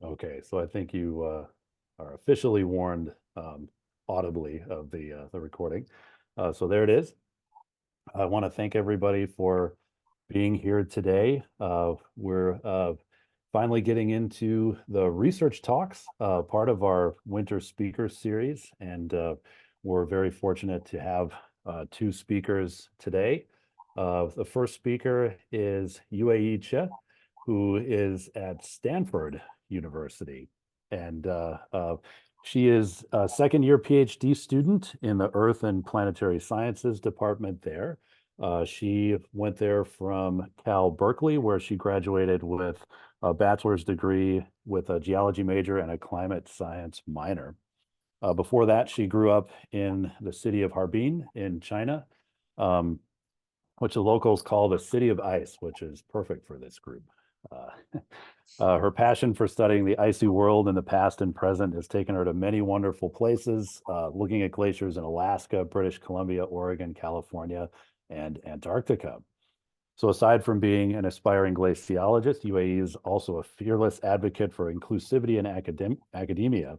Okay, so I think you are officially warned audibly of the recording. So there it is. I want to thank everybody for being here today. We're finally getting into the research talks, part of our winter speaker series, and we're very fortunate to have two speakers today. The first speaker is Yueyi, who is at Stanford University, and she is a second year PhD student in the Earth and Planetary Sciences department there. She went there from Cal Berkeley, where she graduated with a bachelor's degree with a geology major and a climate science minor. Before that, she grew up in the city of Harbin in China, um, which the locals call the city of ice, which is perfect for this group. Uh, her passion for studying the icy world in the past and present has taken her to many wonderful places, looking at glaciers in Alaska, British Columbia, Oregon, California, and Antarctica. So aside from being an aspiring glaciologist, UAE is also a fearless advocate for inclusivity in academia,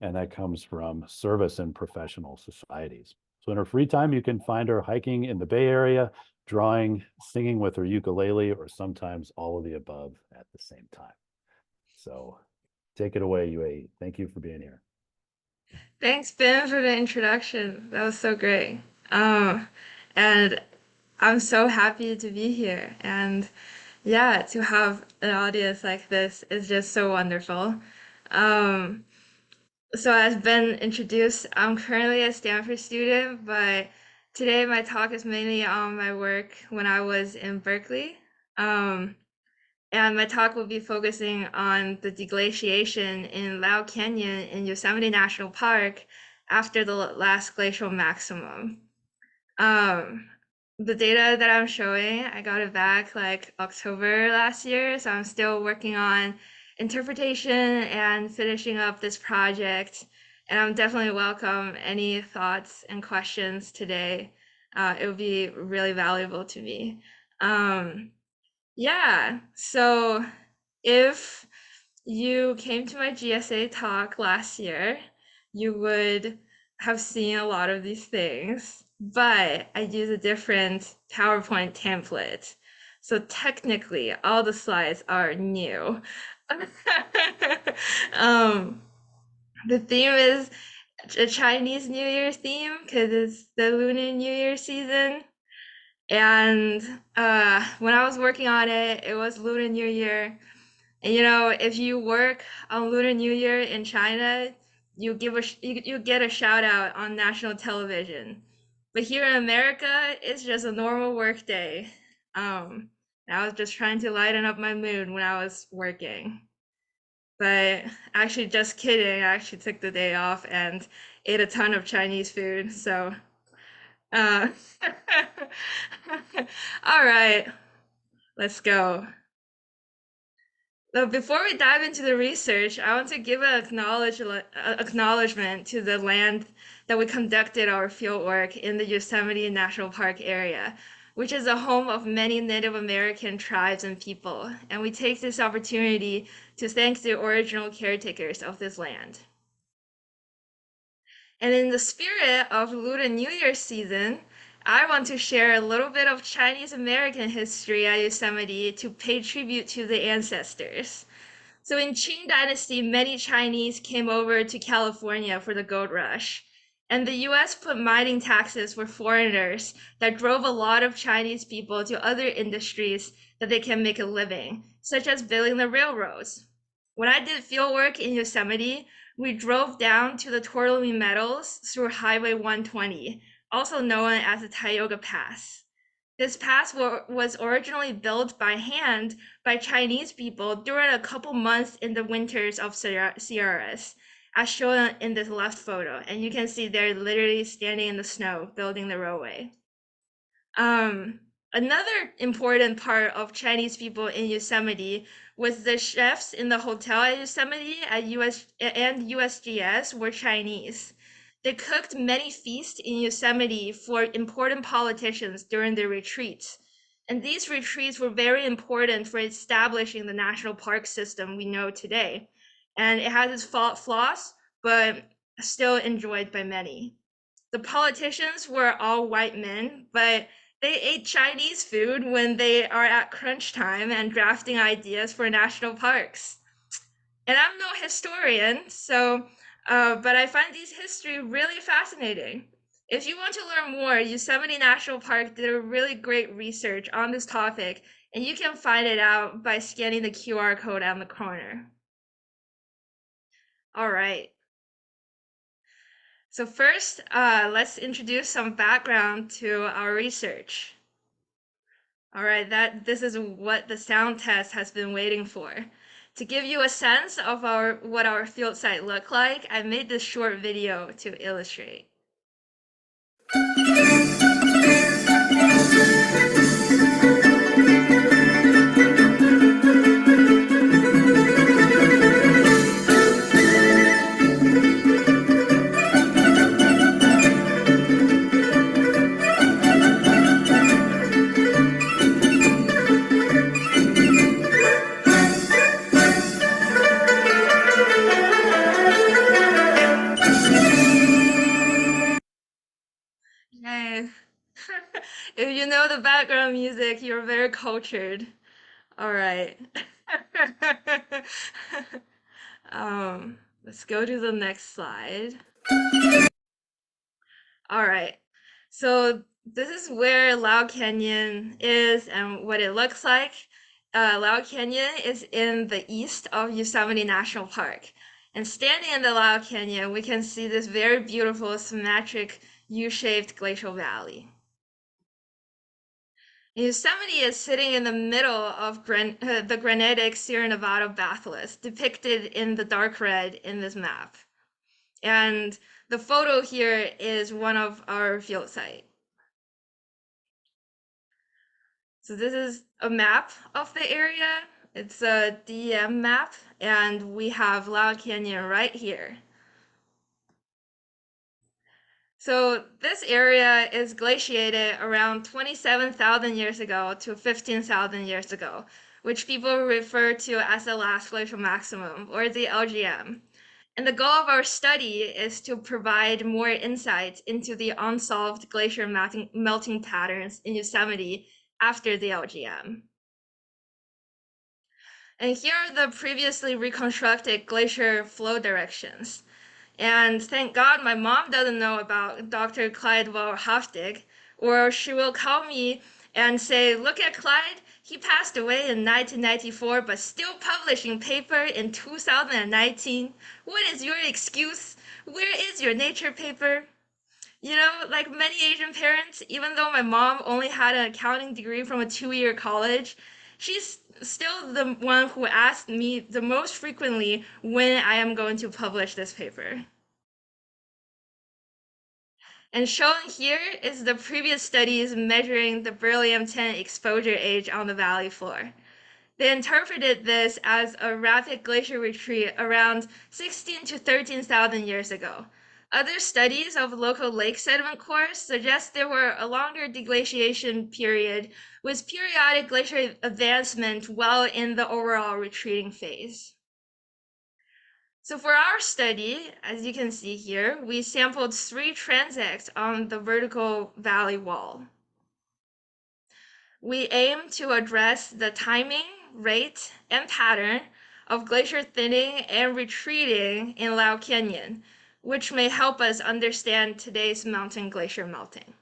and that comes from service in professional societies. So in her free time, you can find her hiking in the Bay Area, drawing, singing with her ukulele, or sometimes all of the above at the same time. So take it away, UAE. Thank you for being here. Thanks, Ben, for the introduction. That was so great. And I'm so happy to be here. And yeah, to have an audience like this is just so wonderful. Um, so as Ben introduced, I'm currently a Stanford student, but today my talk is mainly on my work when I was in Berkeley. Um, and my talk will be focusing on the deglaciation in Lau Canyon in Yosemite National Park after the last glacial maximum. Um, the data that I'm showing, I got it back like October last year, so I'm still working on interpretation and finishing up this project. And I'm definitely welcome any thoughts and questions today. It would be really valuable to me. Um, yeah, so if you came to my GSA talk last year, you would have seen a lot of these things, but I use a different PowerPoint template. So technically, all the slides are new. um, the theme is a Chinese New Year theme because it's the Lunar New Year season. And when I was working on it, it was Lunar New Year. And if you work on Lunar New Year in China, you get a shout out on national television. But here in America, it's just a normal work day. Um, I was just trying to lighten up my mood when I was working. But actually, just kidding. I actually took the day off and ate a ton of Chinese food. So, uh, all right, let's go. So before we dive into the research, I want to give an acknowledgement to the land that we conducted our fieldwork in the Yosemite National Park area, which is the home of many Native American tribes and people. And we take this opportunity to thank the original caretakers of this land. And in the spirit of Lunar New Year season, I want to share a little bit of Chinese American history at Yosemite to pay tribute to the ancestors. So in Qing Dynasty, many Chinese came over to California for the gold rush. And the US put mining taxes for foreigners that drove a lot of Chinese people to other industries that they can make a living, such as building the railroads. When I did field work in Yosemite, we drove down to the Tuolumne Meadows through Highway 120, also known as the Tioga Pass. This pass was originally built by hand by Chinese people during a couple months in the winters of Sierras, as shown in this left photo. And you can see they're literally standing in the snow building the roadway. Another important part of Chinese people in Yosemite was the chefs in the hotel at Yosemite at USGS were Chinese. They cooked many feasts in Yosemite for important politicians during their retreats. And these retreats were very important for establishing the national park system we know today. And it has its flaws, but still enjoyed by many. The politicians were all white men, but they ate Chinese food when they are at crunch time and drafting ideas for national parks. And I'm no historian, but I find these history really fascinating. If you want to learn more, Yosemite National Park did a really great research on this topic, and you can find it out by scanning the QR code on the corner. All right. So first, let's introduce some background to our research. All right, this is what the sound test has been waiting for. To give you a sense of what our field site looked like, I made this short video to illustrate. Yay. If you know the background music, you're very cultured. All right. Let's go to the next slide. All right. So this is where Lau Canyon is and what it looks like. Lau Canyon is in the east of Yosemite National Park. And standing in the Lau Canyon, we can see this very beautiful symmetric U-shaped glacial valley. Yosemite is sitting in the middle of the granitic Sierra Nevada batholith, depicted in the dark red in this map. And the photo here is one of our field site. So this is a map of the area. It's a DEM map, and we have Lau Canyon right here. So this area is glaciated around 27,000 years ago to 15,000 years ago, which people refer to as the last glacial maximum, or the LGM. And the goal of our study is to provide more insights into the unsolved glacier melting patterns in Yosemite after the LGM. And here are the previously reconstructed glacier flow directions. And thank God my mom doesn't know about Dr. Clyde Haftig, or she will call me and say, look at Clyde, he passed away in 1994, but still publishing paper in 2019. What is your excuse? Where is your nature paper? You know, like many Asian parents, even though my mom only had an accounting degree from a 2-year college, she's still the one who asked me the most frequently when I am going to publish this paper. And shown here is the previous studies measuring the beryllium-10 exposure age on the valley floor. They interpreted this as a rapid glacier retreat around 16 to 13,000 years ago. Other studies of local lake sediment cores suggest there were a longer deglaciation period with periodic glacier advancement while in the overall retreating phase. So for our study, as you can see here, we sampled 3 transects on the vertical valley wall. We aim to address the timing, rate, and pattern of glacier thinning and retreating in Lau Canyon, which may help us understand today's mountain glacier melting.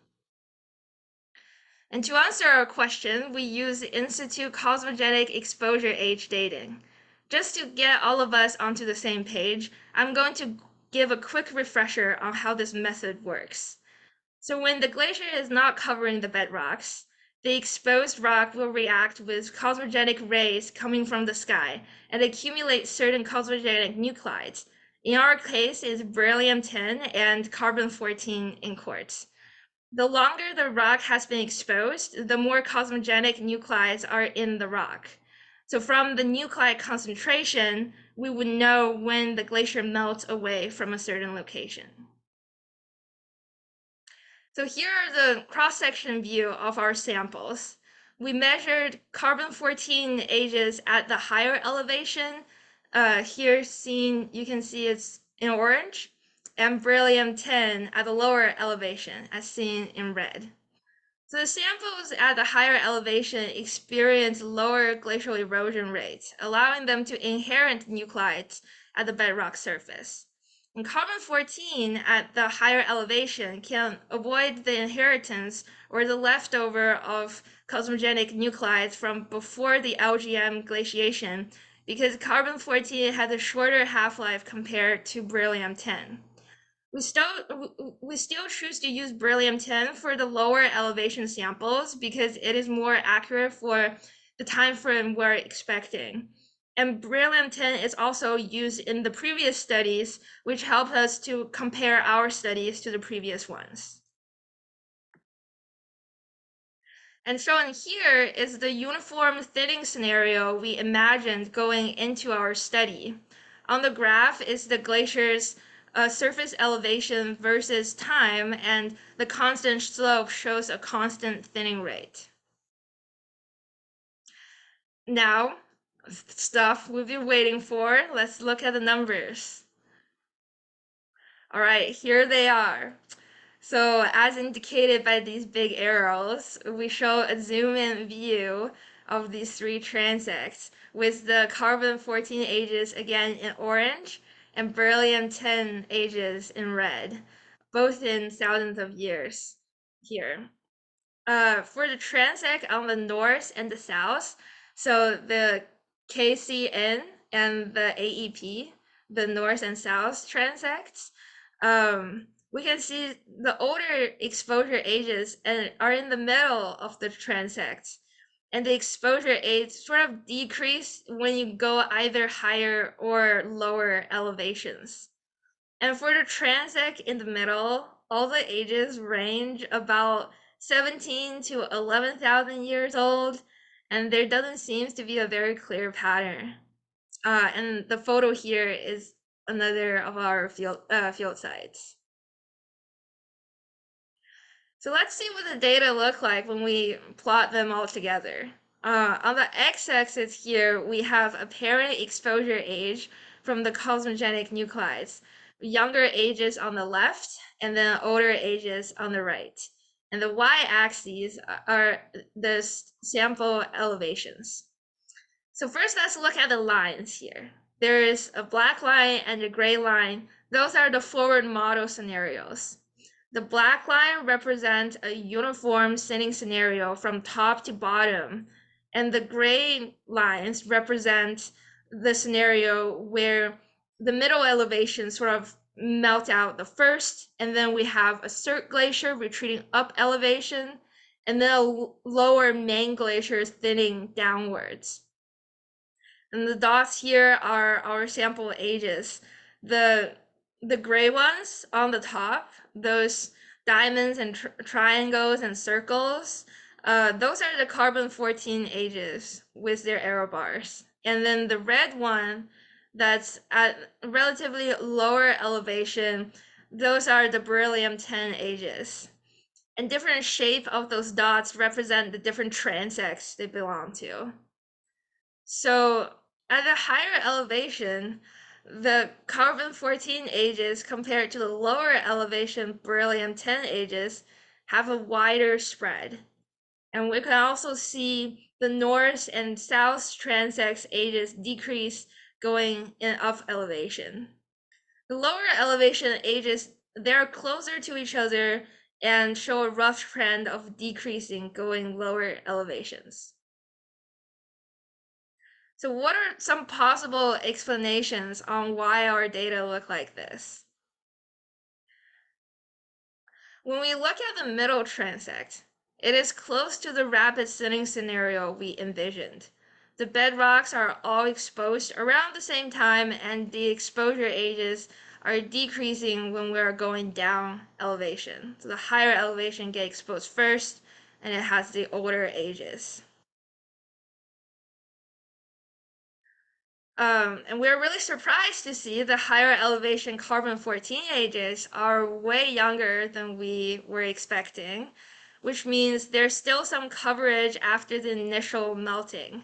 And to answer our question, we use in-situ cosmogenic exposure age dating. Just to get all of us onto the same page, I'm going to give a quick refresher on how this method works. So when the glacier is not covering the bedrocks, the exposed rock will react with cosmogenic rays coming from the sky and accumulate certain cosmogenic nuclides. In our case, it's beryllium-10 and carbon-14 in quartz. The longer the rock has been exposed, the more cosmogenic nuclides are in the rock. So from the nuclide concentration, we would know when the glacier melts away from a certain location. So here are the cross-section view of our samples. We measured carbon-14 ages at the higher elevation. Here seen, you can see it's in orange, and beryllium-10 at the lower elevation, as seen in red. So the samples at the higher elevation experience lower glacial erosion rates, allowing them to inherit nuclides at the bedrock surface. And carbon-14 at the higher elevation can avoid the inheritance or the leftover of cosmogenic nuclides from before the LGM glaciation because carbon-14 has a shorter half-life compared to beryllium-10. We still choose to use beryllium-10 for the lower elevation samples because it is more accurate for the time frame we're expecting. And beryllium-10 is also used in the previous studies, which help us to compare our studies to the previous ones. And shown here is the uniform thinning scenario we imagined going into our study. On the graph is the glacier's surface elevation versus time, and the constant slope shows a constant thinning rate. Now, stuff we've been waiting for, let's look at the numbers. All right, here they are. So as indicated by these big arrows, we show a zoom-in view of these three transects with the carbon-14 ages again in orange and beryllium-10 ages in red, both in thousands of years here. For the transect on the north and the south, so the KCN and the AEP, the north and south transects, we can see the older exposure ages and are in the middle of the transects, and the exposure age sort of decrease when you go either higher or lower elevations. And for the transect in the middle, all the ages range about 17 to 11,000 years old, and there doesn't seem to be a very clear pattern. And the photo here is another of our field sites. So let's see what the data look like when we plot them all together. On the x-axis here, we have apparent exposure age from the cosmogenic nuclides, younger ages on the left, and then older ages on the right. And the y-axes are the sample elevations. So first, let's look at the lines here. There is a black line and a gray line. Those are the forward model scenarios. The black line represents a uniform thinning scenario from top to bottom, and the gray lines represent the scenario where the middle elevation sort of melt out the first, and then we have a cirque glacier retreating up elevation, and then a lower main glacier thinning downwards. And the dots here are our sample ages. The gray ones on the top, those diamonds and triangles and circles, those are the carbon-14 ages with their arrow bars. And then the red one that's at relatively lower elevation, those are the beryllium-10 ages. And different shape of those dots represent the different transects they belong to. So at a higher elevation, the carbon-14 ages compared to the lower elevation beryllium-10 ages have a wider spread. And we can also see the north and south transects ages decrease going in up elevation. The lower elevation ages, they're closer to each other and show a rough trend of decreasing going lower elevations. So what are some possible explanations on why our data look like this? When we look at the middle transect, it is close to the rapid thinning scenario we envisioned. The bedrocks are all exposed around the same time, and the exposure ages are decreasing when we're going down elevation. So the higher elevation get exposed first, and it has the older ages. And we're really surprised to see the higher elevation carbon-14 ages are way younger than we were expecting. which means there's still some coverage after the initial melting.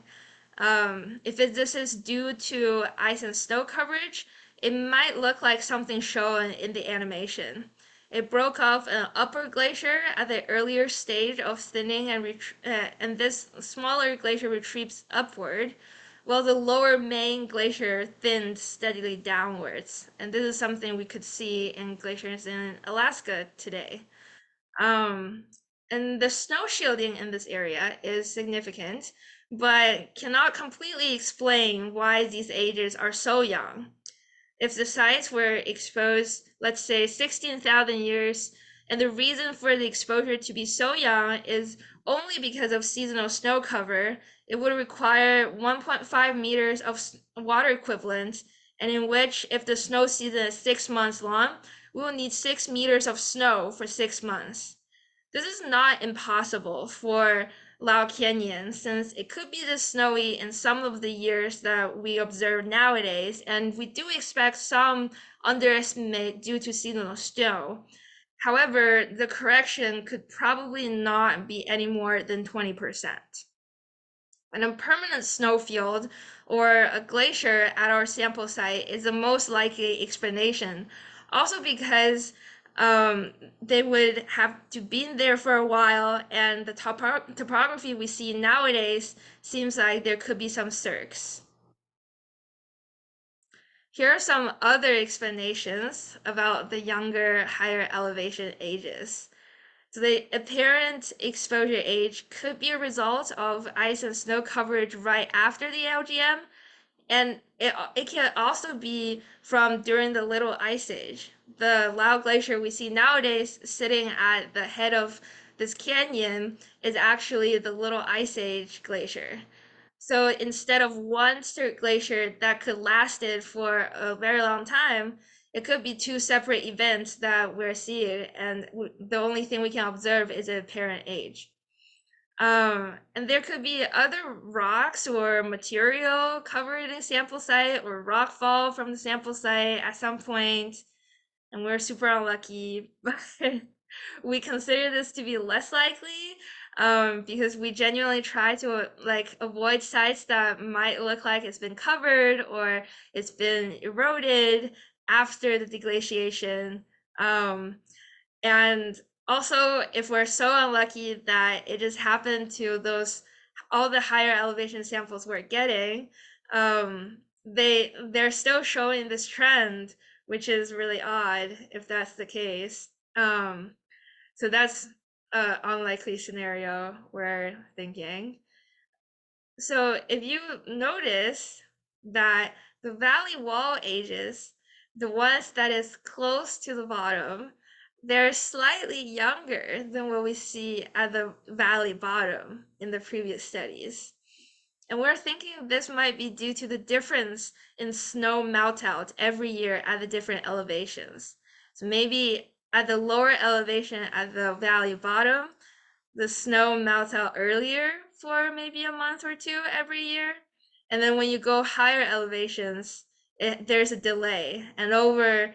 This is due to ice and snow coverage, it might look like something shown in the animation. It broke off an upper glacier at the earlier stage of thinning, and this smaller glacier retreats upward, while the lower main glacier thinned steadily downwards. And this is something we could see in glaciers in Alaska today. Um, and the snow shielding in this area is significant, but cannot completely explain why these ages are so young. If the sites were exposed, let's say 16,000 years, and the reason for the exposure to be so young is only because of seasonal snow cover, it would require 1.5 meters of water equivalent, and in which, if the snow season is 6 months long, we will need 6 meters of snow for 6 months. This is not impossible for Lao Canyon, since it could be this snowy in some of the years that we observe nowadays, and we do expect some underestimate due to seasonal snow. However, the correction could probably not be any more than 20%. And a permanent snowfield or a glacier at our sample site is the most likely explanation. Also because they would have to be there for a while, and the topography we see nowadays seems like there could be some cirques. Here are some other explanations about the younger, higher elevation ages. So the apparent exposure age could be a result of ice and snow coverage right after the LGM, and it can also be from during the Little Ice Age. The Lao Glacier we see nowadays sitting at the head of this canyon is actually the Little Ice Age glacier. So instead of one glacier that could lasted for a very long time, it could be two separate events that we're seeing, and the only thing we can observe is a apparent age. And there could be other rocks or material covered in sample site or rock fall from the sample site at some point, and we're super unlucky, but we consider this to be less likely because we genuinely try to like avoid sites that might look like it's been covered or it's been eroded after the deglaciation. Um, and also, if we're so unlucky that it just happened to those all the higher elevation samples we're getting, they're still showing this trend, which is really odd if that's the case. So that's an unlikely scenario we're thinking. So if you notice that the valley wall ages, the ones that is close to the bottom, they're slightly younger than what we see at the valley bottom in the previous studies. And we're thinking this might be due to the difference in snow meltout every year at the different elevations. So maybe at the lower elevation at the valley bottom, the snow melts out earlier for maybe a month or two every year. And then when you go higher elevations, there's a delay. And over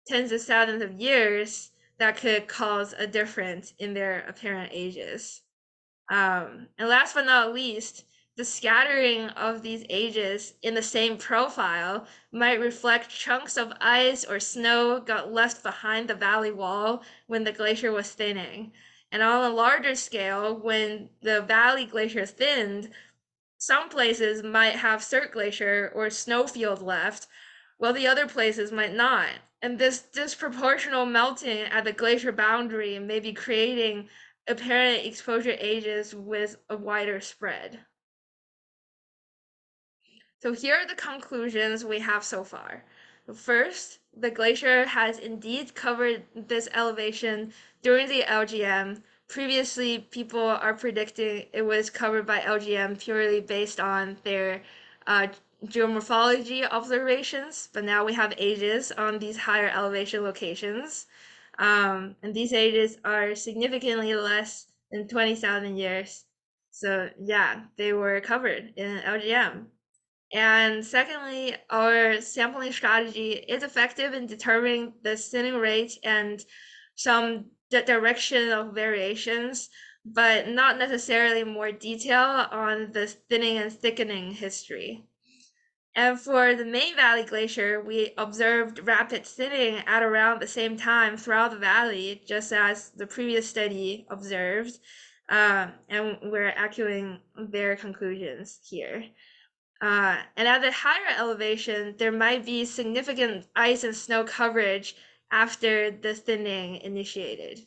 tens of thousands of years, that could cause a difference in their apparent ages. And last but not least, the scattering of these ages in the same profile might reflect chunks of ice or snow got left behind the valley wall when the glacier was thinning. And on a larger scale, when the valley glacier thinned, some places might have cirque glacier or snowfield left, while the other places might not. And this disproportional melting at the glacier boundary may be creating apparent exposure ages with a wider spread. So here are the conclusions we have so far. First, the glacier has indeed covered this elevation during the LGM. Previously, people are predicting it was covered by LGM purely based on their uh, geomorphology observations, but now we have ages on these higher elevation locations. And these ages are significantly less than 20,000 years. So yeah, they were covered in LGM. And secondly, our sampling strategy is effective in determining the thinning rate and some direction of variations, but not necessarily more detail on the thinning and thickening history. And for the main valley glacier, we observed rapid thinning at around the same time throughout the valley, just as the previous study observed. And we're echoing their conclusions here. And at the higher elevation, there might be significant ice and snow coverage after the thinning initiated.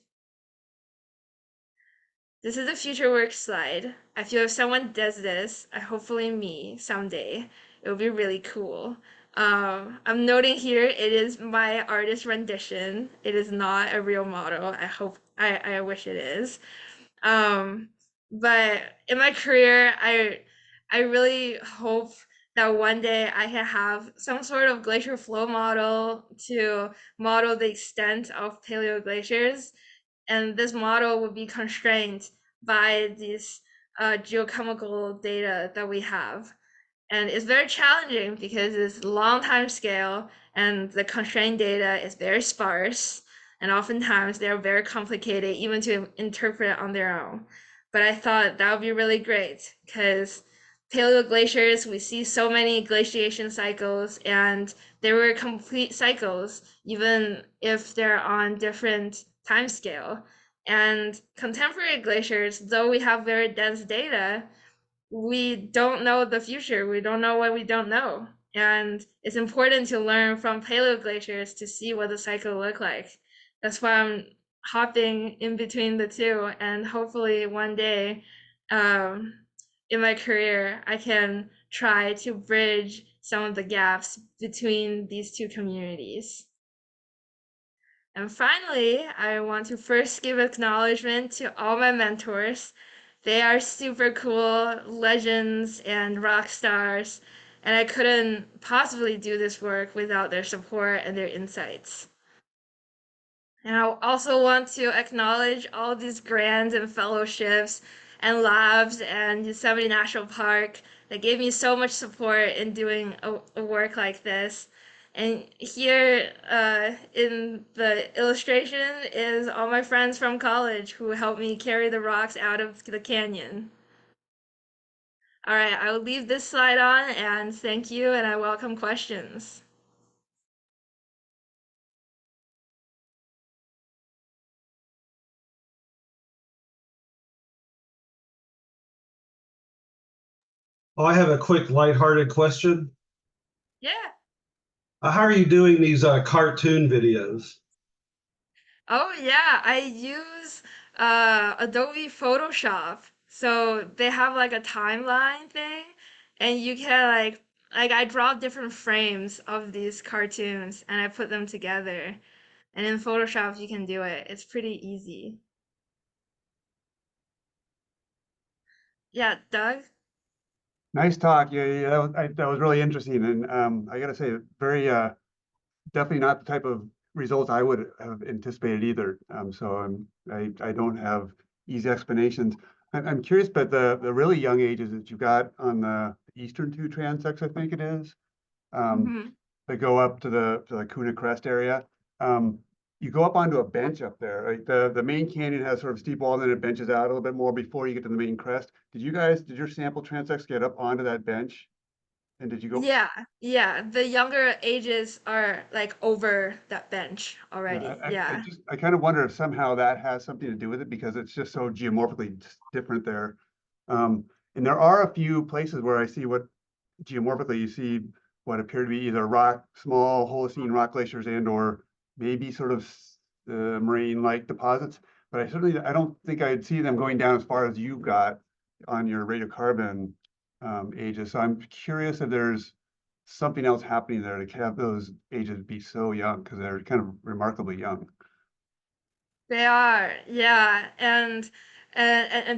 This is a future work slide. I feel if someone does this, hopefully me someday, it would be really cool. I'm noting here it is my artist rendition. It is not a real model. I wish it is. Um, but in my career, I really hope that one day I can have some sort of glacier flow model to model the extent of paleoglaciers, and this model would be constrained by these geochemical data that we have. And it's very challenging because it's long time scale and the constrained data is very sparse. And oftentimes they're very complicated even to interpret on their own. But I thought that would be really great because paleoglaciers, we see so many glaciation cycles and they were complete cycles, even if they're on different time scale. And contemporary glaciers, though we have very dense data, we don't know the future. We don't know what we don't know. And it's important to learn from paleoglaciers to see what the cycle look like. That's why I'm hopping in between the two. And hopefully one day um, in my career, I can try to bridge some of the gaps between these two communities. And finally, I want to first give acknowledgement to all my mentors. They are super cool legends and rock stars, and I couldn't possibly do this work without their support and their insights. And I also want to acknowledge all these grants and fellowships and labs and Yosemite National Park that gave me so much support in doing a work like this. And here in the illustration is all my friends from college who helped me carry the rocks out of the canyon. All right, I will leave this slide on and thank you, and I welcome questions. Oh, I have a quick lighthearted question. Yeah. How are you doing these cartoon videos? Oh yeah, I use Adobe Photoshop. So they have like a timeline thing and you can like I draw different frames of these cartoons and I put them together. And in Photoshop you can do it. It's pretty easy. Yeah, Doug? Nice talk. Yeah, that was really interesting, and I got to say, very definitely not the type of results I would have anticipated either. I don't have easy explanations. I'm curious, but the really young ages that you've got on the eastern two transects, I think it is, um, Hmm. that go up to the Kuna Crest area. Um, you go up onto a bench up there. Like the main canyon has sort of steep wall, and then it benches out a little bit more before you get to the main crest. Did your sample transects get up onto that bench? And did you go? Yeah, yeah. The younger ages are like over that bench Yeah, already. Yeah. I kind of wonder if somehow that has something to do with it because it's just so geomorphically different there. Um, and there are a few places where I see what geomorphically you see what appear to be either small Holocene rock glaciers and or maybe sort of moraine-like deposits. But I don't think I'd see them going down as far as you got on your radiocarbon ages. So I'm curious if there's something else happening there to have those ages be so young because they're kind of remarkably young. They are, yeah, and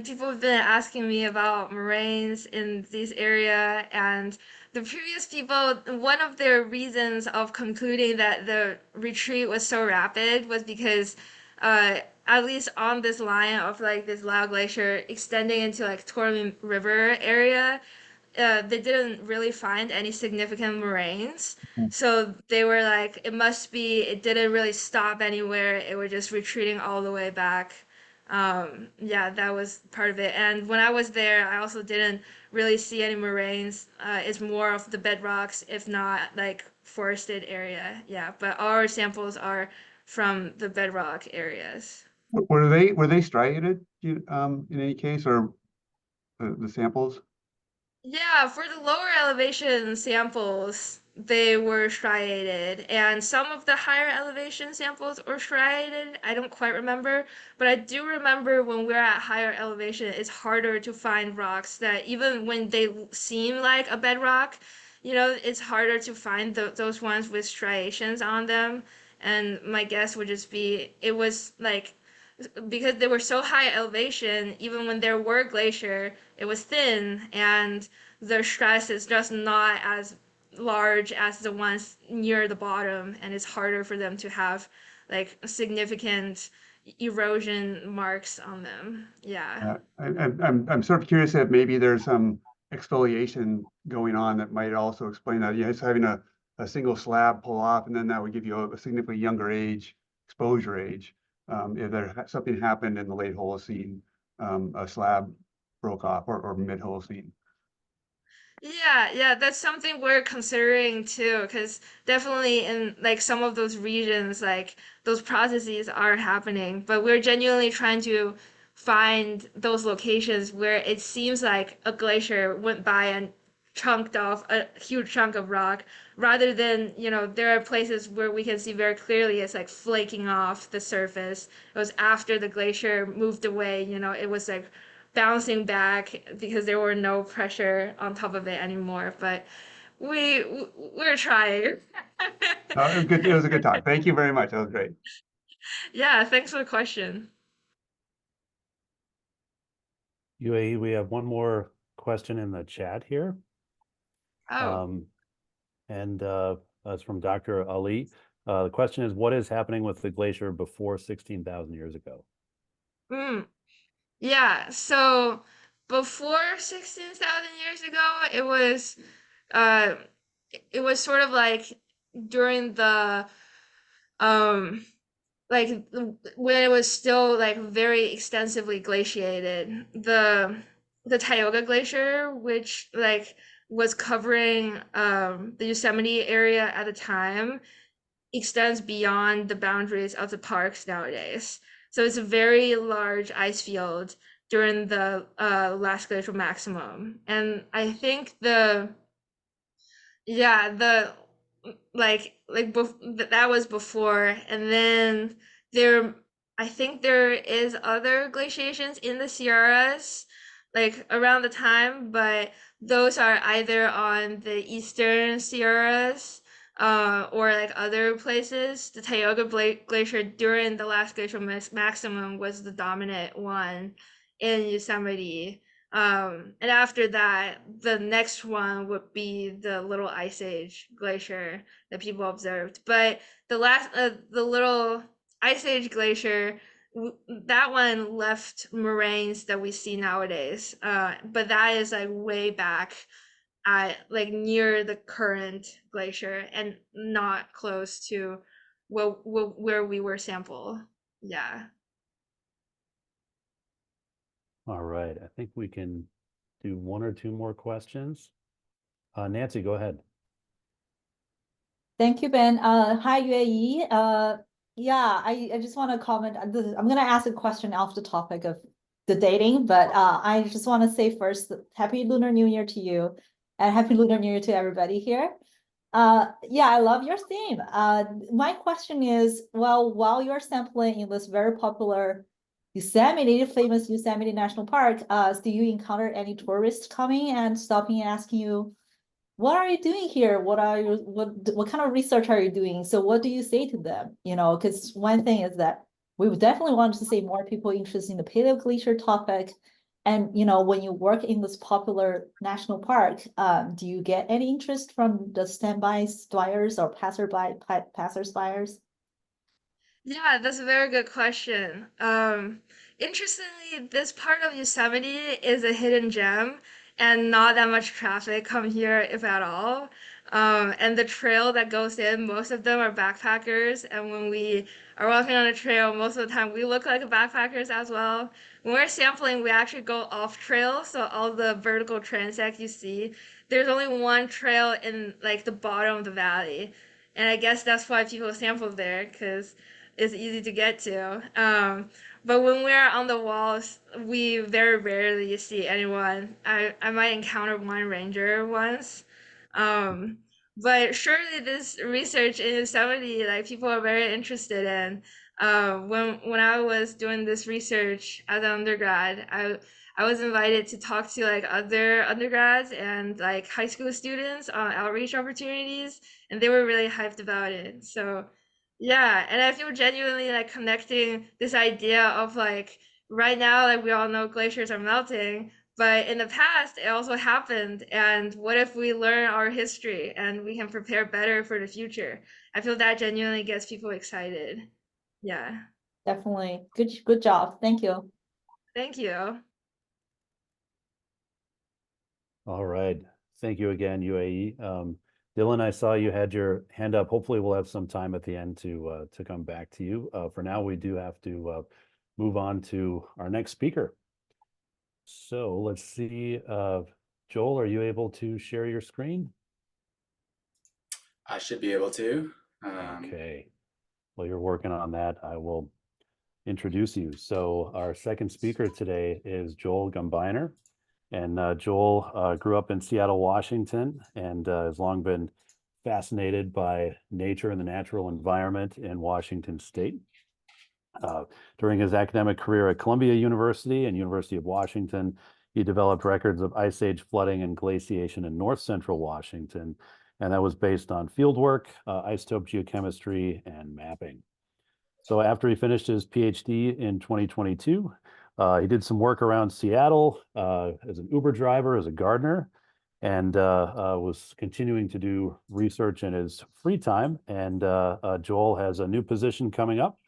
people have been asking me about moraines in this area, and the previous people, one of their reasons of concluding that the retreat was so rapid was because, at least on this line of like this Lao Glacier extending into like Tuolumne River area, they didn't really find any significant moraines. Mm. So they were like, it must be, it didn't really stop anywhere. It was just retreating all the way back. Yeah, that was part of it. And when I was there, I also didn't really see any moraines. It's more of the bedrocks, if not like forested area. Yeah, but our samples are from the bedrock areas. Were they striated, in any case, or the samples? Yeah, for the lower elevation samples, they were striated, and some of the higher elevation samples were striated. I don't quite remember, but I do remember when we're at higher elevation, it's harder to find rocks that even when they seem like a bedrock, it's harder to find those ones with striations on them. And my guess would just be it was like because they were so high elevation, even when there were glacier, it was thin, and the stress is just not as large as the ones near the bottom, and it's harder for them to have like significant erosion marks on them. Yeah. I'm sort of curious if maybe there's some exfoliation going on that might also explain that. Just having a single slab pull off, and then that would give you a significantly younger age, exposure age. If something happened in the late Holocene, a slab broke off, or mid Holocene. Yeah, yeah, that's something we're considering too, because definitely in like some of those regions, like those processes are happening, but we're genuinely trying to find those locations where it seems like a glacier went by and chunked off a huge chunk of rock, rather than, there are places where we can see very clearly it's like flaking off the surface. It was after the glacier moved away, it was like bouncing back because there were no pressure on top of it anymore. But we're trying. It was good. It was a good talk. Thank you very much. That was great. Yeah, thanks for the question. Yueyi, we have one more question in the chat here. Oh, And that's from Dr. Ali. The question is, what is happening with the glacier before 16,000 years ago? yeah. So before 16,000 years ago, uh, it was sort of like during the um like when it was still like very extensively glaciated. The Tioga Glacier, which like was covering the Yosemite area at the time, extends beyond the boundaries of the parks nowadays. So it's a very large ice field during the last glacial maximum. And I think yeah, that was before, and then there, I think there is other glaciations in the Sierras, like around the time, but those are either on the eastern Sierras, or like other places. The Tioga Glacier during the last glacial maximum was the dominant one in Yosemite. And after that, the next one would be the Little Ice Age glacier that people observed. But the Little Ice Age glacier, that one left moraines that we see nowadays. But that is like way back at like near the current glacier and not close to where we were sampled. Yeah. All right, I think we can do one or two more questions. Nancy, go ahead. Thank you, Ben. Hi, Yueyi. Yeah, I just want to comment. I'm going to ask a question off the topic of the dating, but I just want to say first, Happy Lunar New Year to you, and Happy Lunar New Year to everybody here. Yeah, I love your theme. My question is, well, while you're sampling in this very popular famous Yosemite National Park, do you encounter any tourists coming and stopping and asking you, what are you doing here? What kind of research are you doing? So what do you say to them? Because one thing is that we would definitely want to see more people interested in the paleoglacier topic. And when you work in this popular national park, do you get any interest from the standby flyers or passers-byers? Yeah, that's a very good question. Interestingly, this part of Yosemite is a hidden gem, and not that much traffic come here, if at all. And the trail that goes in, most of them are backpackers. And when we are walking on a trail, most of the time we look like backpackers as well. When we're sampling, we actually go off trail. So all the vertical transects you see, there's only one trail in like the bottom of the valley. And I guess that's why people sample there, because it's easy to get to. But when we're on the walls, we very rarely see anyone. I might encounter one ranger once. Um, but surely this research in Yosemite, like people are very interested in. When I was doing this research as an undergrad, I was invited to talk to like other undergrads and like high school students on outreach opportunities, and they were really hyped about it. So yeah, and I feel genuinely like connecting this idea of like right now, like we all know glaciers are melting, but in the past it also happened. And what if we learn our history and we can prepare better for the future? I feel that genuinely gets people excited. Yeah, Definitely. Good job. Thank you. thank you. All right. Thank you again, Yueyi. Dylan, I saw you had your hand up. Hopefully we'll have some time at the end to come back to you. For now, we do have to move on to our next speaker. So let's see. Joel, are you able to share your screen? I should be able to. Okay. While you're working on that, I will introduce you. So our second speaker today is Joel Gombiner. And Joel grew up in Seattle, Washington, and has long been fascinated by nature and the natural environment in Washington State. During his academic career at Columbia University and University of Washington, he developed records of ice age flooding and glaciation in north central Washington, and that was based on fieldwork, isotope geochemistry, and mapping. So after he finished his PhD in 2022, he did some work around Seattle as an Uber driver, as a gardener, and was continuing to do research in his free time. And Joel has a new position coming up.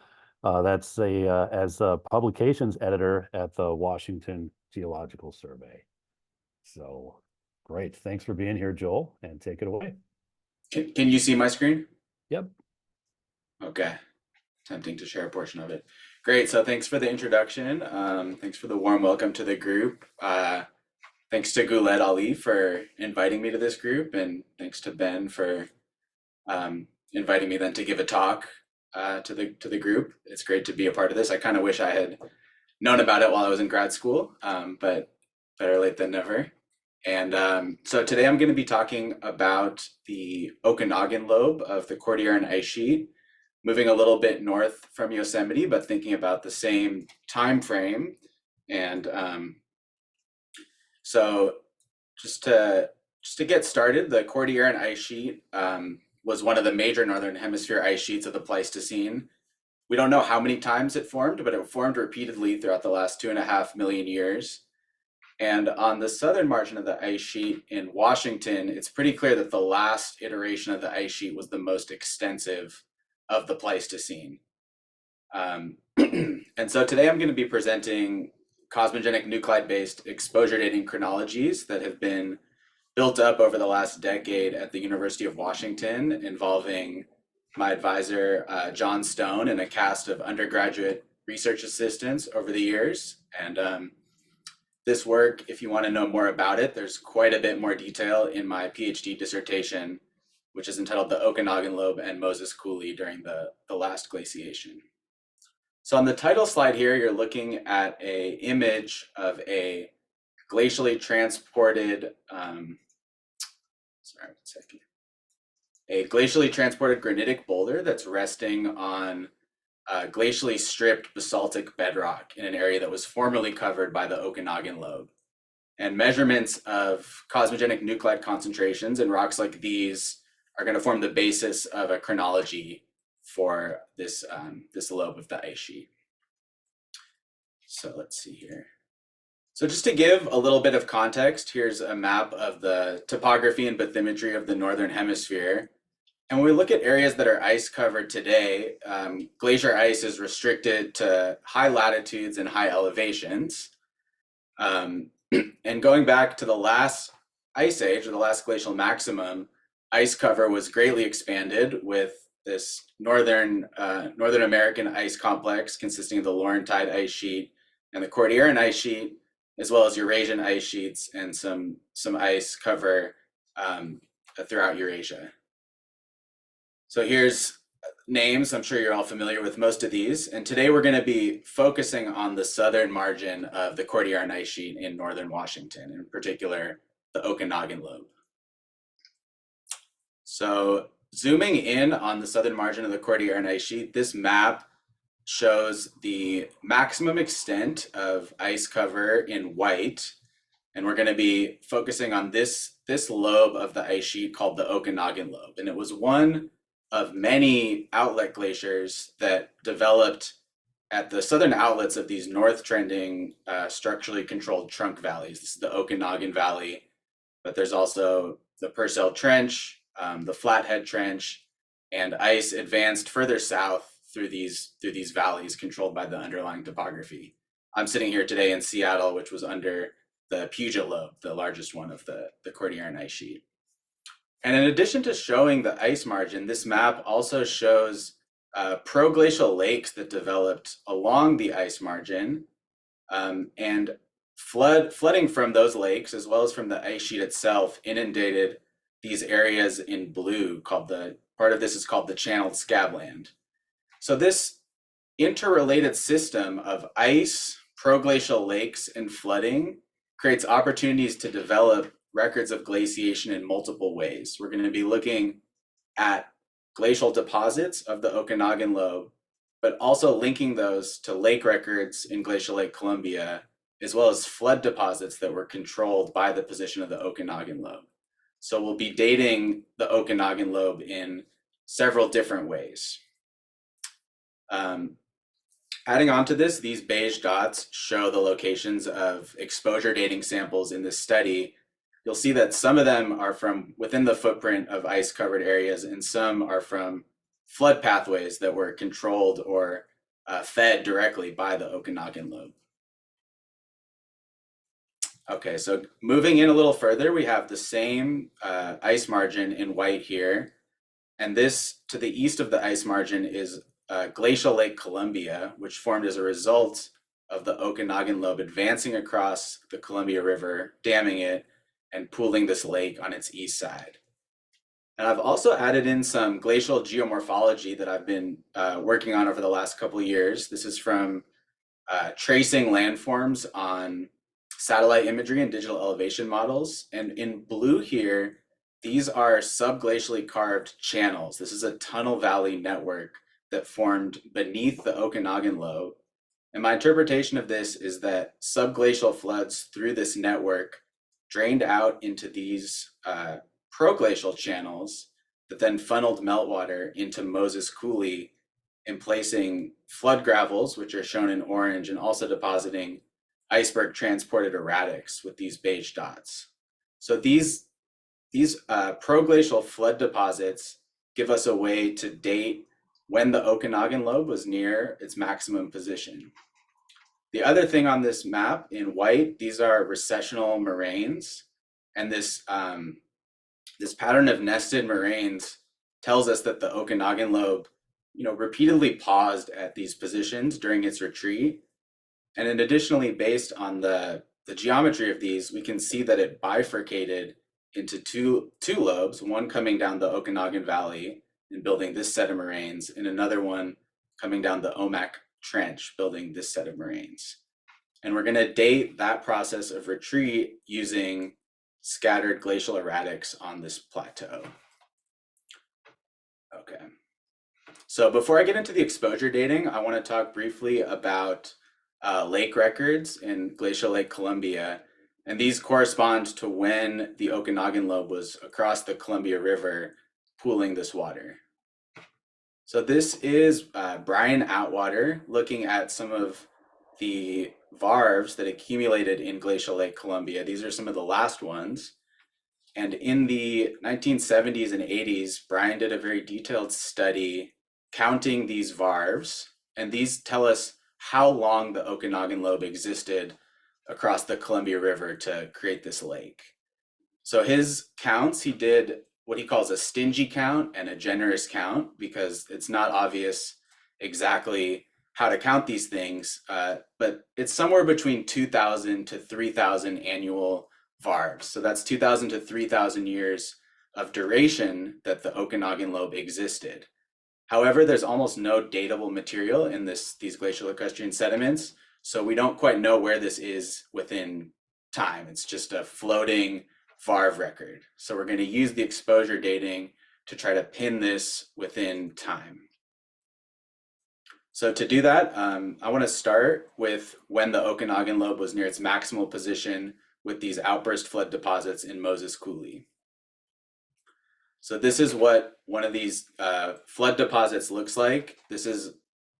That's as a publications editor at the Washington Geological Survey. So great. Thanks for being here, Joel, and take it away. Can you see my screen? Yep. Okay. Tempting to share a portion of it. Great. So thanks for the introduction. Thanks for the warm welcome to the group. Thanks to Guled Ali for inviting me to this group, and thanks to Ben for inviting me then to give a talk to the group. It's great to be a part of this. I kind of wish I had known about it while I was in grad school, but better late than never. And so today I'm going to be talking about the Okanogan lobe of the Cordilleran ice sheet, moving a little bit north from Yosemite, but thinking about the same time frame. And so just to get started, the Cordilleran ice sheet was one of the major northern hemisphere ice sheets of the Pleistocene. We don't know how many times it formed, but it formed repeatedly throughout the last 2.5 million years. And on the southern margin of the ice sheet in Washington, it's pretty clear that the last iteration of the ice sheet was the most extensive of the Pleistocene. And so today I'm going to be presenting cosmogenic nuclide-based exposure dating chronologies that have been built up over the last decade at the University of Washington, involving my advisor, John Stone, and a cast of undergraduate research assistants over the years. And this work, if you want to know more about it, there's quite a bit more detail in my PhD dissertation, which is entitled The Okanogan Lobe and Moses Coulee During the Last Glaciation. So on the title slide here, you're looking at an image of a glacially transported, a glacially transported granitic boulder that's resting on glacially stripped basaltic bedrock in an area that was formerly covered by the Okanogan lobe. And measurements of cosmogenic nuclide concentrations in rocks like these are going to form the basis of a chronology for this, this lobe of the ice sheet. So let's see here. So just to give a little bit of context, here's a map of the topography and bathymetry of the Northern Hemisphere. And when we look at areas that are ice covered today, glacier ice is restricted to high latitudes and high elevations. And going back to the last ice age, or the last glacial maximum, ice cover was greatly expanded with this northern American ice complex consisting of the Laurentide ice sheet and the Cordilleran ice sheet, as well as Eurasian ice sheets and some ice cover throughout Eurasia. So here's names. I'm sure you're all familiar with most of these. And today we're going to be focusing on the southern margin of the Cordilleran ice sheet in northern Washington, in particular, the Okanogan Lobe. So zooming in on the southern margin of the Cordilleran ice sheet, this map shows the maximum extent of ice cover in white. And we're going to be focusing on this lobe of the ice sheet called the Okanogan Lobe. And it was one of many outlet glaciers that developed at the southern outlets of these north trending structurally controlled trunk valleys. This is the Okanogan Valley, but there's also the Purcell Trench, the Flathead Trench, and ice advanced further south through these valleys controlled by the underlying topography. I'm sitting here today in Seattle, which was under the Puget Lobe, the largest one of the Cordilleran ice sheet. And in addition to showing the ice margin, this map also shows proglacial lakes that developed along the ice margin, and flooding from those lakes, as well as from the ice sheet itself, inundated these areas in blue. Part of this is called the channeled scabland. So this interrelated system of ice, proglacial lakes, and flooding creates opportunities to develop records of glaciation in multiple ways. We're going to be looking at glacial deposits of the Okanogan Lobe, but also linking those to lake records in Glacial Lake Columbia, as well as flood deposits that were controlled by the position of the Okanogan Lobe. So we'll be dating the Okanogan Lobe in several different ways. Adding on to this, these beige dots show the locations of exposure dating samples in this study. You'll see that some of them are from within the footprint of ice-covered areas, and some are from flood pathways that were controlled or fed directly by the Okanogan Lobe. Okay, so moving in a little further, we have the same ice margin in white here. And this, to the east of the ice margin, is Glacial Lake Columbia, which formed as a result of the Okanogan Lobe advancing across the Columbia River, damming it, and pooling this lake on its east side. And I've also added in some glacial geomorphology that I've been working on over the last couple of years. This is from tracing landforms on satellite imagery and digital elevation models. And in blue here, these are subglacially carved channels. This is a tunnel valley network that formed beneath the Okanogan Lobe. And my interpretation of this is that subglacial floods through this network drained out into these proglacial channels that then funneled meltwater into Moses Coulee, emplacing flood gravels, which are shown in orange, and also depositing iceberg transported erratics with these beige dots. So these proglacial flood deposits give us a way to date when the Okanogan Lobe was near its maximum position. The other thing on this map in white, these are recessional moraines, and this pattern of nested moraines tells us that the Okanogan Lobe, repeatedly paused at these positions during its retreat. And then additionally, based on the geometry of these, we can see that it bifurcated into two lobes, one coming down the Okanogan Valley and building this set of moraines, and another one coming down the Omak Trench, building this set of moraines. And we're going to date that process of retreat using scattered glacial erratics on this plateau. Okay. So before I get into the exposure dating, I want to talk briefly about lake records in Glacial Lake Columbia. And these correspond to when the Okanogan Lobe was across the Columbia River pooling this water. So this is Brian Atwater looking at some of the varves that accumulated in Glacial Lake Columbia. These are some of the last ones. And in the 1970s and 80s, Brian did a very detailed study counting these varves. And these tell us how long the Okanogan Lobe existed across the Columbia River to create this lake. So his counts, he did what he calls a stingy count and a generous count, because it's not obvious exactly how to count these things, but it's somewhere between 2,000 to 3,000 annual varves. So that's 2,000 to 3,000 years of duration that the Okanogan lobe existed. However, there's almost no datable material in these glacial equestrian sediments, so we don't quite know where this is within time. It's just a floating varve record. So we're going to use the exposure dating to try to pin this within time. So to do that, I want to start with when the Okanogan lobe was near its maximal position with these outburst flood deposits in Moses Coulee. So this is what one of these flood deposits looks like. This is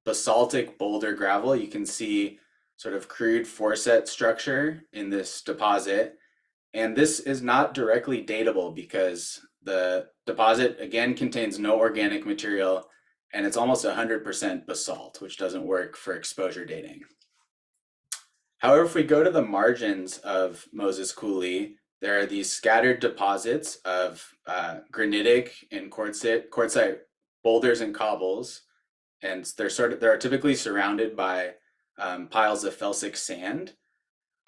basaltic boulder gravel. You can see sort of crude foreset structure in this deposit. And this is not directly datable because the deposit, again, contains no organic material, and it's almost 100% basalt, which doesn't work for exposure dating. However, if we go to the margins of Moses Coulee, there are these scattered deposits of granitic and quartzite boulders and cobbles, and they're typically surrounded by piles of felsic sand.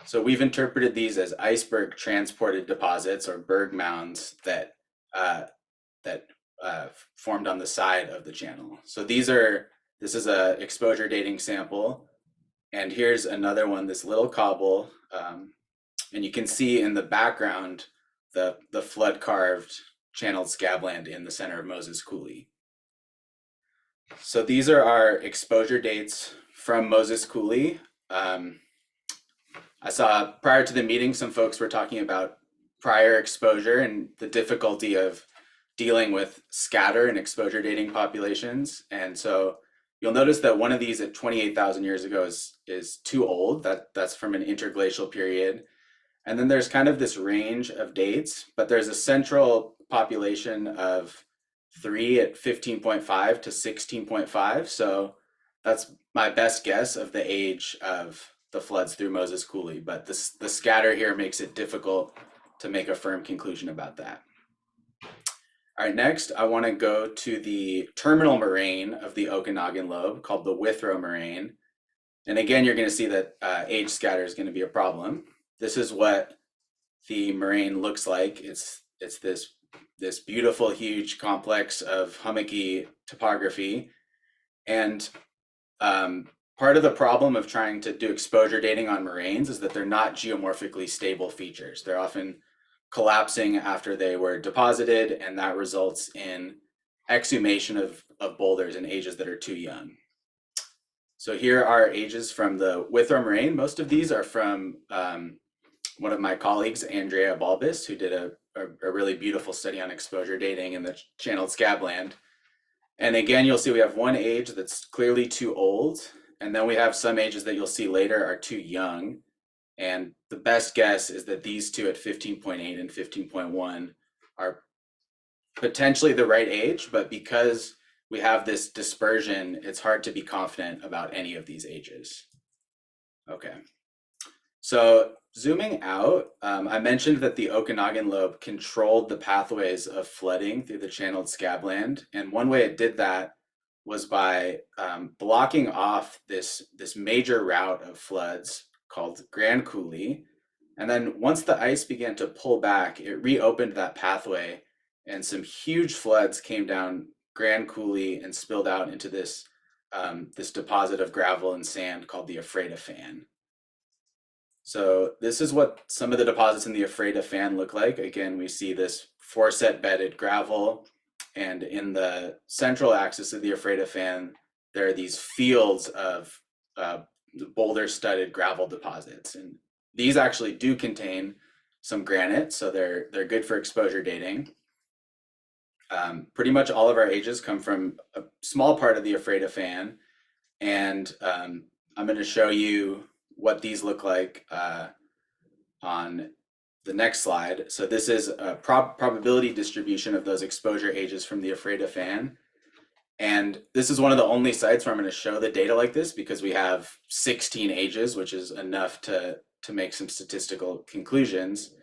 So we've interpreted these as iceberg transported deposits or berg mounds that formed on the side of the channel. So this is a exposure dating sample, and here's another one, this little cobble, and you can see in the background the flood carved channeled scabland in the center of Moses Coulee. So these are our exposure dates from Moses Coulee. I saw prior to the meeting, some folks were talking about prior exposure and the difficulty of dealing with scatter and exposure dating populations. And so you'll notice that one of these at 28,000 years ago is too old. That's from an interglacial period. And then there's kind of this range of dates, but there's a central population of 3 at 15.5 to 16.5. So that's my best guess of the age of the floods through Moses Coulee, but the scatter here makes it difficult to make a firm conclusion about that. All right, next I want to go to the terminal moraine of the Okanogan lobe called the Withrow moraine. And again, you're going to see that age scatter is going to be a problem. This is what the moraine looks like. It's this beautiful, huge complex of hummocky topography. And part of the problem of trying to do exposure dating on moraines is that they're not geomorphically stable features. They're often collapsing after they were deposited, and that results in exhumation of boulders in ages that are too young. So here are ages from the Withrow moraine. Most of these are from one of my colleagues, Andrea Balbus, who did a really beautiful study on exposure dating in the channeled scabland. And again, you'll see we have one age that's clearly too old, and then we have some ages that you'll see later are too young. And the best guess is that these two at 15.8 and 15.1 are potentially the right age, but because we have this dispersion, it's hard to be confident about any of these ages. Okay, so zooming out, I mentioned that the Okanogan lobe controlled the pathways of flooding through the channeled scabland, and one way it did that was by blocking off this major route of floods called Grand Coulee. And then once the ice began to pull back, it reopened that pathway, and some huge floods came down Grand Coulee and spilled out into this deposit of gravel and sand called the Ephrata Fan. So this is what some of the deposits in the Ephrata Fan look like. Again, we see this foreset bedded gravel, and in the central axis of the Ephrata Fan, there are these fields of boulder studded gravel deposits, and these actually do contain some granite, so they're good for exposure dating. Pretty much all of our ages come from a small part of the Ephrata Fan, and I'm going to show you what these look like on the next slide. So this is a probability distribution of those exposure ages from the Ephrata Fan. And this is one of the only sites where I'm going to show the data like this, because we have 16 ages, which is enough to to make some statistical conclusions.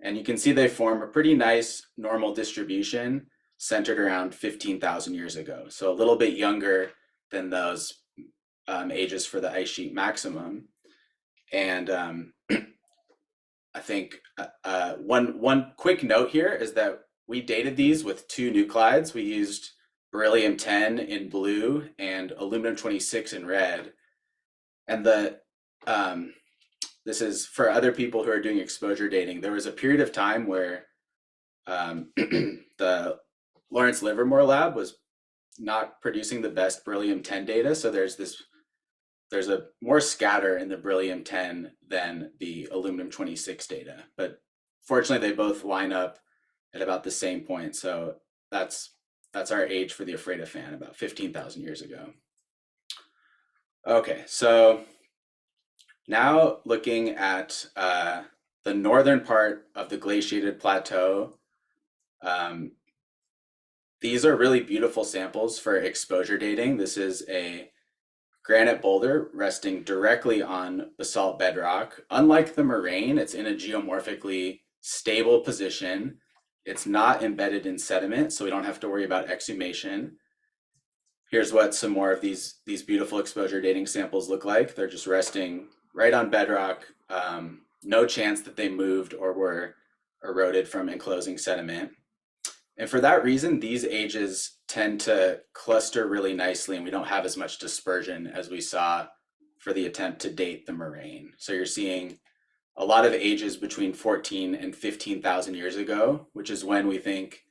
And you can see they form a pretty nice normal distribution centered around 15,000 years ago. So a little bit younger than those ages for the ice sheet maximum. And I think one quick note here is that we dated these with 2 nuclides. We used beryllium-10 in blue and aluminum-26 in red. And this is for other people who are doing exposure dating. There was a period of time where the Lawrence Livermore lab was not producing the best beryllium-10 data. So there's a more scatter in the beryllium-10 than the aluminum-26 data. But fortunately, they both line up at about the same point. So that's our age for the Ephrata, about 15,000 years ago. Okay, so now looking at the northern part of the glaciated plateau, these are really beautiful samples for exposure dating. This is a granite boulder resting directly on basalt bedrock. Unlike the moraine, it's in a geomorphically stable position. It's not embedded in sediment, so we don't have to worry about exhumation. Here's what some more of these beautiful exposure dating samples look like. They're just resting right on bedrock. No chance that they moved or were eroded from enclosing sediment. And for that reason, these ages tend to cluster really nicely, and we don't have as much dispersion as we saw for the attempt to date the moraine. So you're seeing a lot of ages between 14 and 15,000 years ago, which is when we think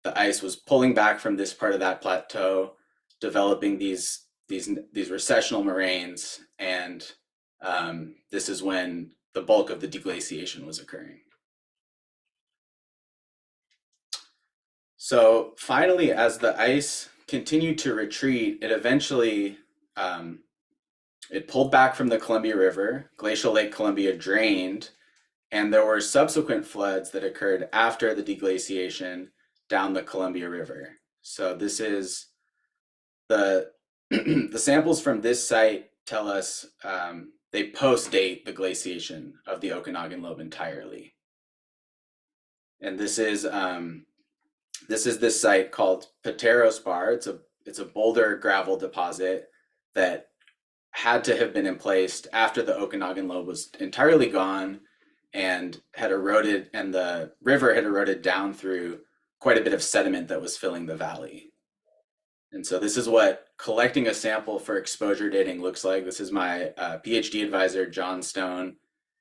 the ice was pulling back from this part of that plateau, developing these recessional moraines, and this is when the bulk of the deglaciation was occurring. So finally, as the ice continued to retreat, it eventually it pulled back from the Columbia River. Glacial Lake Columbia drained, and there were subsequent floods that occurred after the deglaciation down the Columbia River. So this is the samples from this site tell us they post-date the glaciation of the Okanogan Lobe entirely. And this is this site called Pateros Bar. It's a boulder gravel deposit that had to have been emplaced after the Okanogan Lobe was entirely gone and had eroded, and the river had eroded down through quite a bit of sediment that was filling the valley. And so this is what collecting a sample for exposure dating looks like. This is my PhD advisor, John Stone,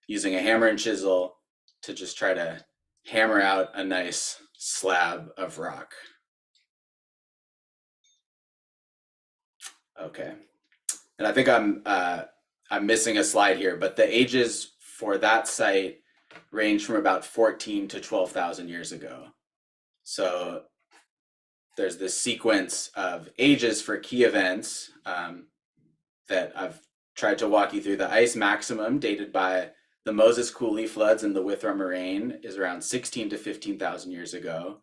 using a hammer and chisel to just try to hammer out a nice slab of rock. Okay, and I think I'm missing a slide here, but the ages for that site range from about 14 to 12,000 years ago. So there's this sequence of ages for key events that I've tried to walk you through. The ice maximum dated by the Moses Coulee floods in the Withrow Moraine is around 16 to 15,000 years ago.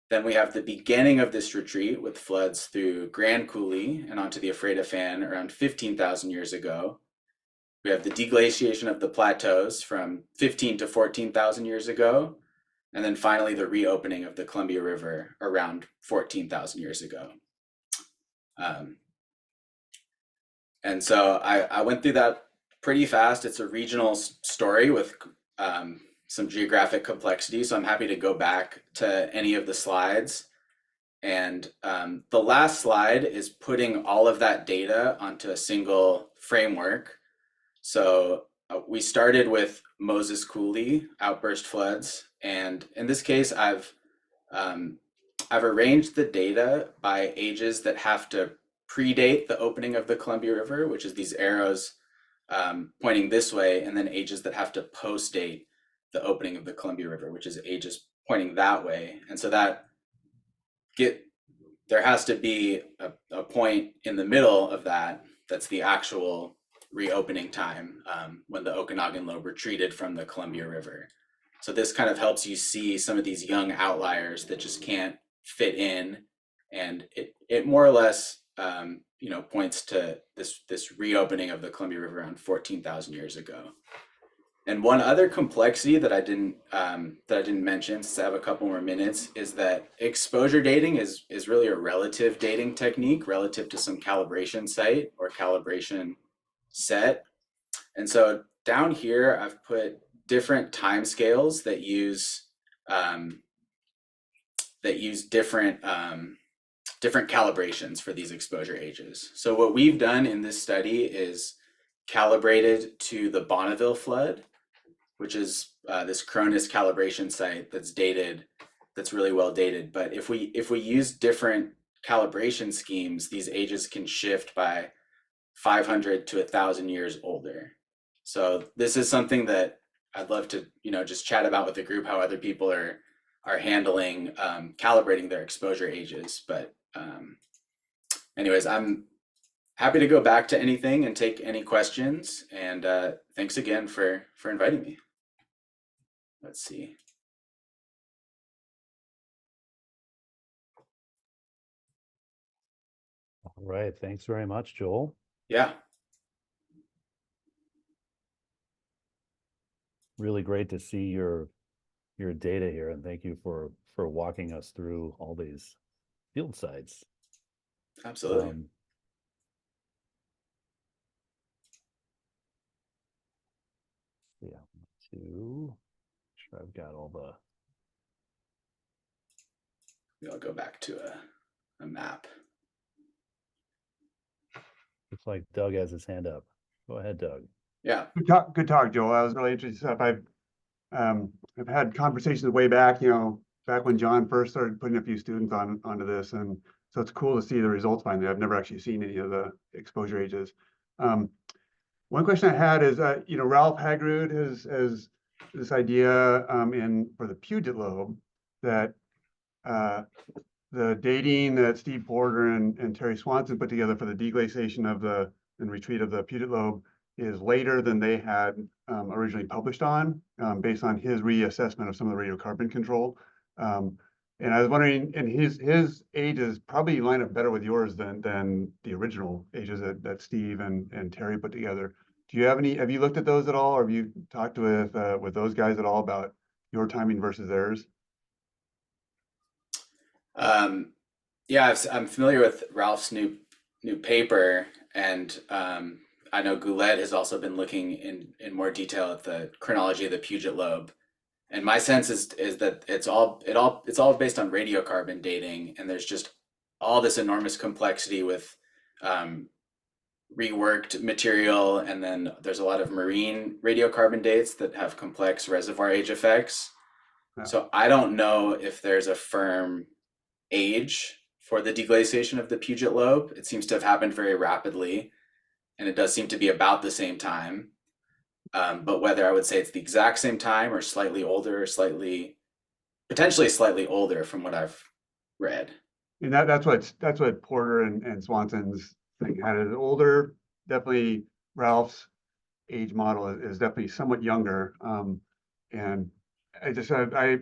Then we have the beginning of this retreat with floods through Grand Coulee and onto the Ephrata Fan around 15,000 years ago. We have the deglaciation of the plateaus from 15 to 14,000 years ago. And then finally, the reopening of the Columbia River around 14,000 years ago. And so I went through that pretty fast. It's a regional story with some geographic complexity, so I'm happy to go back to any of the slides. And the last slide is putting all of that data onto a single framework. So we started with Moses Coulee outburst floods, and in this case, I've arranged the data by ages that have to predate the opening of the Columbia River, which is these arrows pointing this way, and then ages that have to post-date the opening of the Columbia River, which is ages pointing that way. And so there has to be a point in the middle of that that's the actual reopening time when the Okanogan Lobe retreated from the Columbia River. So this kind of helps you see some of these young outliers that just can't fit in, and it more or less points to this reopening of the Columbia River around 14,000 years ago. And one other complexity that I didn't mention, since I have a couple more minutes, is that exposure dating is really a relative dating technique relative to some calibration site or calibration set. And so down here, I've put different time scales that use different different calibrations for these exposure ages. So what we've done in this study is calibrated to the Bonneville flood, which is this Cronus calibration site that's dated, that's really well dated. But if we use different calibration schemes, these ages can shift by 500 to 1,000 years older. So this is something that I'd love to, just chat about with the group, how other people are handling calibrating their exposure ages. But anyways, I'm happy to go back to anything and take any questions. And thanks again for inviting me. Let's see. All right. Thanks very much, Joel. Yeah. Really great to see your data here, and thank you for walking us through all these field sites. Absolutely. Yeah, to sure I've got all the. Maybe I'll go back to a map. Looks like Doug has his hand up. Go ahead, Doug. Yeah. Good talk, Joel. That was really interesting stuff. I've had conversations way back, back when John first started putting a few students onto this, and so it's cool to see the results finally. I've never actually seen any of the exposure ages. One question I had is, Ralph Hagrud has this idea for the Puget Lobe that the dating that Steve Porter and Terry Swanson put together for the deglaciation and retreat of the Puget Lobe is later than they had originally published on, based on his reassessment of some of the radiocarbon control. And I was wondering, and his ages probably line up better with yours than the original ages that Steve and Terry put together. Have you looked at those at all, or have you talked with those guys at all about your timing versus theirs? Yeah, I'm familiar with Ralph's new paper, and I know Goulet has also been looking in more detail at the chronology of the Puget Lobe. And my sense is that it's all based on radiocarbon dating, and there's just all this enormous complexity with reworked material, and then there's a lot of marine radiocarbon dates that have complex reservoir age effects. Yeah. So I don't know if there's a firm age for the deglaciation of the Puget Lobe. It seems to have happened very rapidly, and it does seem to be about the same time. But whether I would say it's the exact same time or slightly older, or potentially slightly older from what I've read. And that's what Porter and Swanson's thing had. It older, definitely Ralph's age model is definitely somewhat younger. And I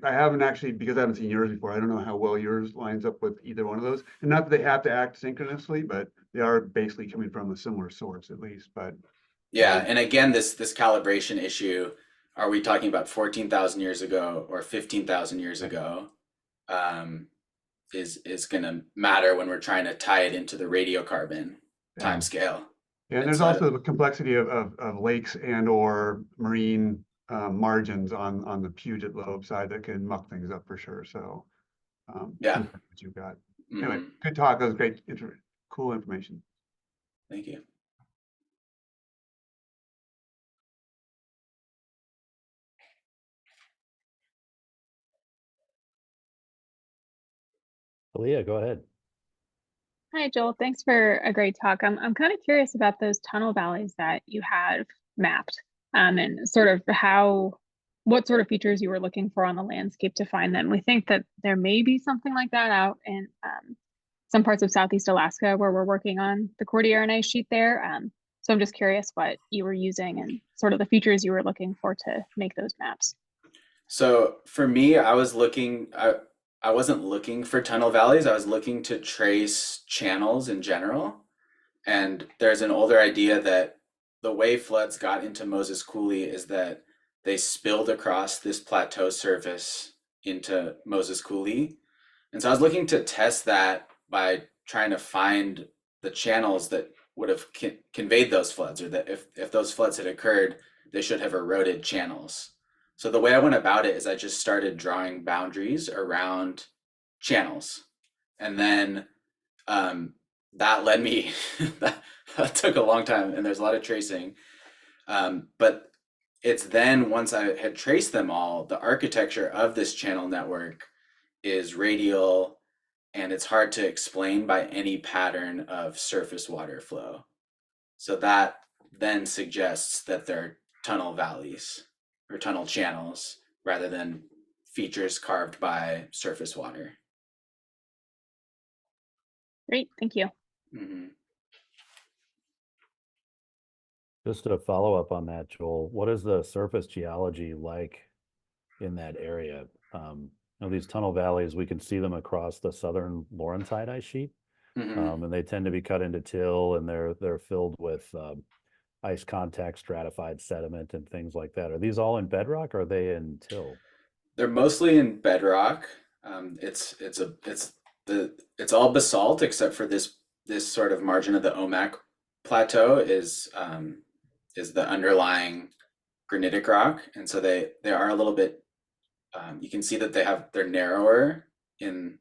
haven't actually, because I haven't seen yours before, I don't know how well yours lines up with either one of those. And not that they have to act synchronously, but they are basically coming from a similar source at least. But yeah, and again, this calibration issue, are we talking about 14,000 years ago or 15,000 years ago, is going to matter when we're trying to tie it into the radiocarbon time scale. Yeah, and there's also the complexity of lakes and or marine margins on the Puget Lobe side that can muck things up for sure. So yeah, what you got. Anyway, good talk. That was great, cool information. Thank you. Leah, go ahead. Hi, Joel. Thanks for a great talk. I'm kind of curious about those tunnel valleys that you have mapped, and sort of what sort of features you were looking for on the landscape to find them. We think that there may be something like that out in some parts of Southeast Alaska where we're working on the Cordilleran ice sheet there. So I'm just curious what you were using and sort of the features you were looking for to make those maps. So for me, I wasn't looking for tunnel valleys. I was looking to trace channels in general. And there's an older idea that the way floods got into Moses Coulee is that they spilled across this plateau surface into Moses Coulee. And so I was looking to test that by trying to find the channels that would have conveyed those floods, or that if those floods had occurred, they should have eroded channels. So the way I went about it is I just started drawing boundaries around channels. And then that led me, that took a long time, and there's a lot of tracing. But it's then, once I had traced them all, the architecture of this channel network is radial, and it's hard to explain by any pattern of surface water flow. So that then suggests that they're tunnel valleys or tunnel channels rather than features carved by surface water. Great, thank you. Mm-hmm. Just to follow up on that, Joel, what is the surface geology like in that area? These tunnel valleys, we can see them across the southern Laurentide ice sheet, Mm-hmm. and they tend to be cut into till, and they're filled with ice contact stratified sediment and things like that. Are these all in bedrock, or are they in till? They're mostly in bedrock. It's all basalt except for this sort of margin of the Omak plateau is the underlying granitic rock, and so they are a little bit. You can see that they're narrower in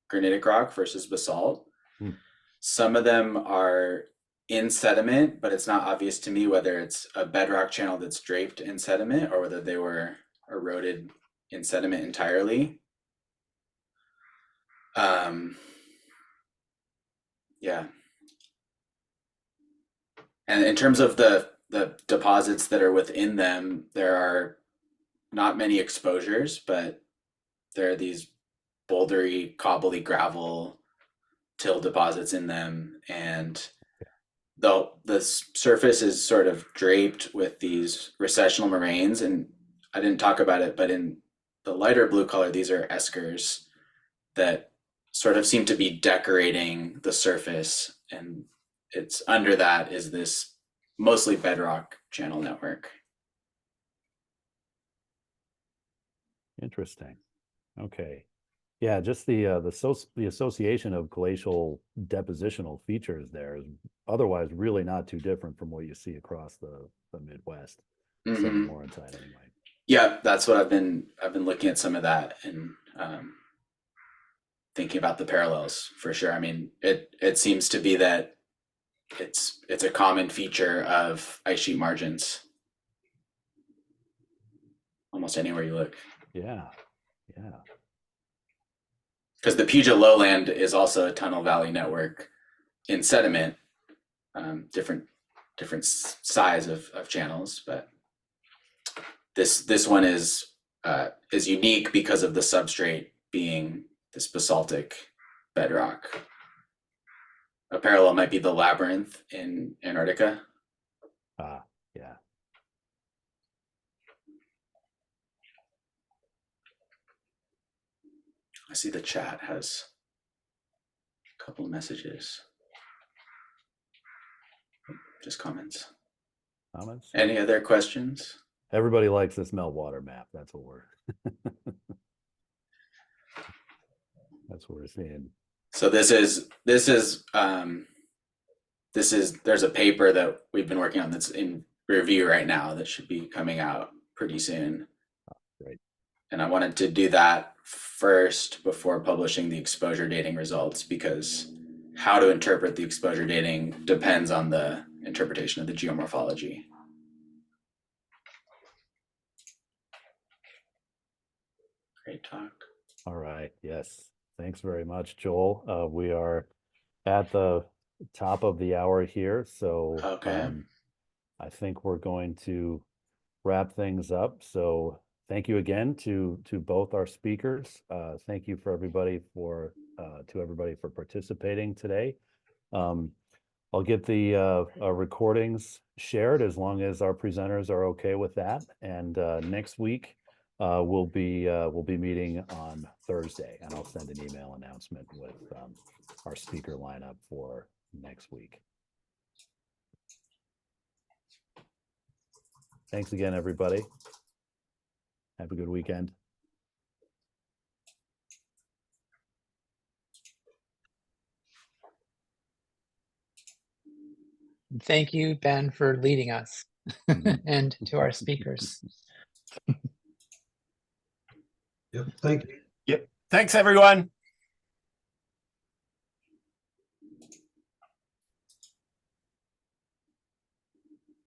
granitic rock versus basalt. Some of them are in sediment, but it's not obvious to me whether it's a bedrock channel that's draped in sediment or whether they were eroded in sediment entirely. Yeah. And in terms of the deposits that are within them, there are not many exposures, but there are these bouldery, cobbly gravel till deposits in them, and the surface is sort of draped with these recessional moraines. And I didn't talk about it, but in the lighter blue color, these are eskers that sort of seem to be decorating the surface, and it's under that is this mostly bedrock channel network. Interesting. Okay. Yeah, just the association of glacial depositional features there is otherwise really not too different from what you see across the Midwest, Southern Laurentide anyway. Yeah, that's what I've been looking at some of that and thinking about the parallels for sure. I mean, it seems to be that it's a common feature of ice sheet margins almost anywhere you look. Yeah, yeah. Because the Puget Lowland is also a tunnel valley network in sediment, different size of channels, but this one is unique because of the substrate being this basaltic bedrock. A parallel might be the labyrinth in Antarctica. Yeah. I see the chat has a couple of messages. Just comments. Any other questions? Everybody likes this meltwater map. That's what we're that's what we're seeing. So there's a paper that we've been working on that's in review right now that should be coming out pretty soon. Great. And I wanted to do that first before publishing the exposure dating results, because how to interpret the exposure dating depends on the interpretation of the geomorphology. Great talk. All right. Yes. Thanks very much, Joel. We are at the top of the hour here, so Okay. I think we're going to wrap things up. So thank you again to both our speakers. Thank you for everybody for participating today. I'll get the recordings shared as long as our presenters are okay with that. And next week we'll be meeting on Thursday, and I'll send an email announcement with our speaker lineup for next week. Thanks again, everybody. Have a good weekend. Thank you, Ben, for leading us and to our speakers. Yep. Thank you. Yep. Thanks, everyone.